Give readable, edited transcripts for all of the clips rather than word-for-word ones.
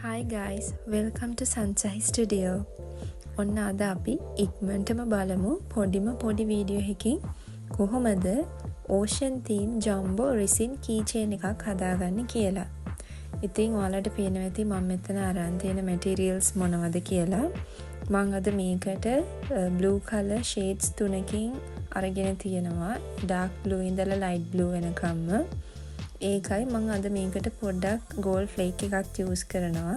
Hi guys, welcome to Sunshine Studio. ඔන්න අද අපි ඉක්මනටම බලමු පොඩි වීඩියෝ එකකින් කොහොමද ocean theme jumbo resin keychain එකක් හදාගන්නේ කියලා. ඉතින් ඔයාලට පේනවා ඇති මම මෙතන අරන් තියෙන materials මොනවද කියලා. මම අද මේකට blue color shades තුනකින් අරගෙන තියෙනවා. dark blue ඉඳලා light blue වෙනකම්ම. ඒකයි මම අද මේකට පොඩ්ඩක් gold flake එකක් use කරනවා.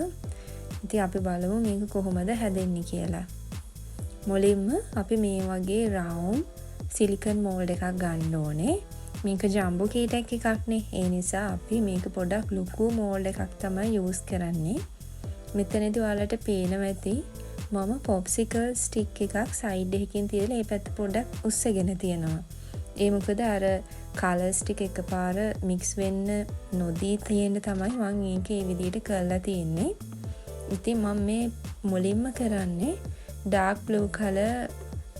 ඉතින් අපි බලමු මේක කොහොමද හැදෙන්නේ කියලා. මුලින්ම අපි මේ වගේ round silicone mold එකක් ගන්න ඕනේ. මේක jumbo keychain එකක් නේ. ඒ නිසා අපි මේක පොඩ්ඩක් ලොකු mold එකක් තමයි use කරන්නේ. මෙතනදී ඔයාලට පේනවා ඇති මම popsicle stick එකක් side එකකින් තියලා ඒ පැත්ත පොඩ්ඩක් උස්සගෙන තියනවා. ඒ මොකද අර කලර්ස් ටික එකපාර මික්ස් වෙන්න නොදී තියෙන්න තමයි මම මේක මේ විදිහට කරලා තියෙන්නේ. ඉතින් මම මේ මුලින්ම කරන්නේ dark blue color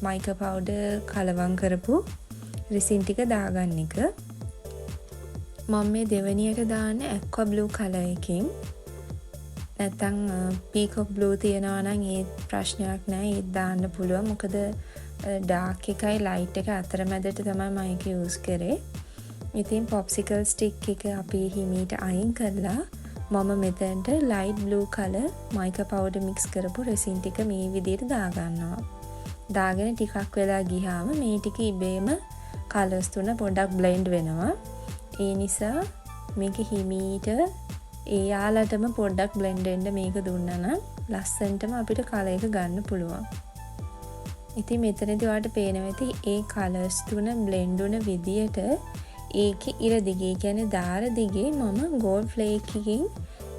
mica powder කලවම් කරපු resin ටික දාගන්න එක. මම මේ දෙවෙනියට දාන්නේ aqua blue color එකකින්. නැත්තම් peacock blue තියනවා නම් ඒ ප්‍රශ්නයක් නැහැ. ඒක දාන්න පුළුවන්. මොකද dark එකයි light එක අතරමැදට තමයි මම ඒක use කරේ. ඉතින් popsicle stick එක අපි හිමීට අයින් කරලා මම මෙතනට light blue color mica powder mix කරපු resin ටික මේ විදිහට දාගන්නවා. දාගෙන ටිකක් වෙලා ගියාම මේ ටික ඉබේම colors තුන පොඩ්ඩක් blend වෙනවා. ඒ නිසා මේක හිමීට ඒ යාලටම පොඩ්ඩක් blend වෙන්න මේක දුන්නා නම් ලස්සනටම අපිට color එක ගන්න පුළුවන්. ඉතින් මෙතනදී ඔයාලට පේනවා ඇති ඒ colors තුන blend වුණ විදියට ඒකේ ඉර දිගේ කියන්නේ දාර දිගේ මම gold flake එකකින්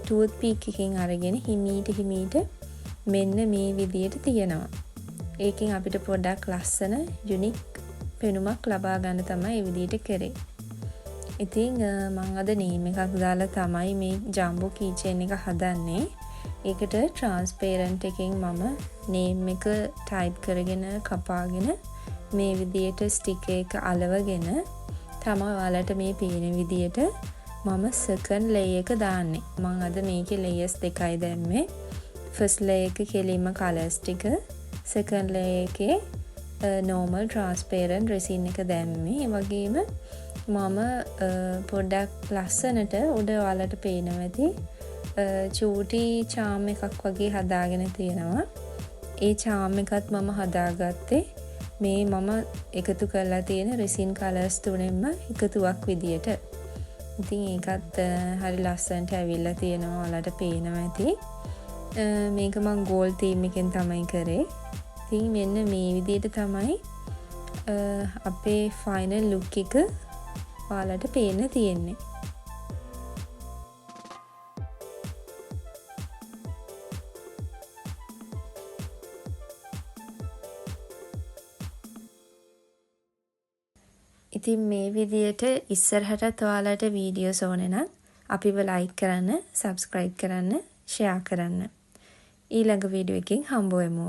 toothpick එකකින් අරගෙන හිමීට මෙන්න මේ විදියට තියනවා. ඒකෙන් අපිට පොඩ්ඩක් ලස්සන unique පෙනුමක් ලබා ගන්න තමයි මේ විදියට කරේ. ඉතින් මම අද name එකක් දාලා තමයි මේ jumbo keychain එක හදන්නේ. ඒකට transparent එකෙන් මම name එක type කරගෙන කපාගෙන මේ විදියට stick එක අලවගෙන තමයි ඔයාලට මේ පේන විදියට මම second layer එක දාන්නේ. මම අද මේකේ layers දෙකයි දැම්මේ. first layer එක කෙලින්ම colors ටික, second layer එකේ normal transparent resin එක දැම්මේ. ඒ වගේම මම පොඩ්ඩක් ලස්සනට උඩ ඔයාලට පේනවා ඇති චූටි charm එකක් වගේ හදාගෙන තියෙනවා. ඒ charm එකත් මම හදාගත්තේ මේ මම එකතු කරලා තියෙන resin colors තුනෙන්ම එකතුවක් විදියට. ඉතින් ඒකත් හරි ලස්සනට ඇවිල්ලා තියෙනවා. ඔයාලට පේනවා ඇති. මේක මම gold theme එකෙන් තමයි කරේ. ඉතින් මෙන්න මේ විදියට තමයි අපේ final look එක ඔයාලට පේන්න තියෙන්නේ. ඉතින් මේ විදියට ඉස්සරහටත් ඔයාලට වීඩියෝස් ඕනේ නම් අපිව like කරන්න, subscribe කරන්න, share කරන්න. ඊළඟ වීඩියෝ එකකින් හම්බ වෙමු.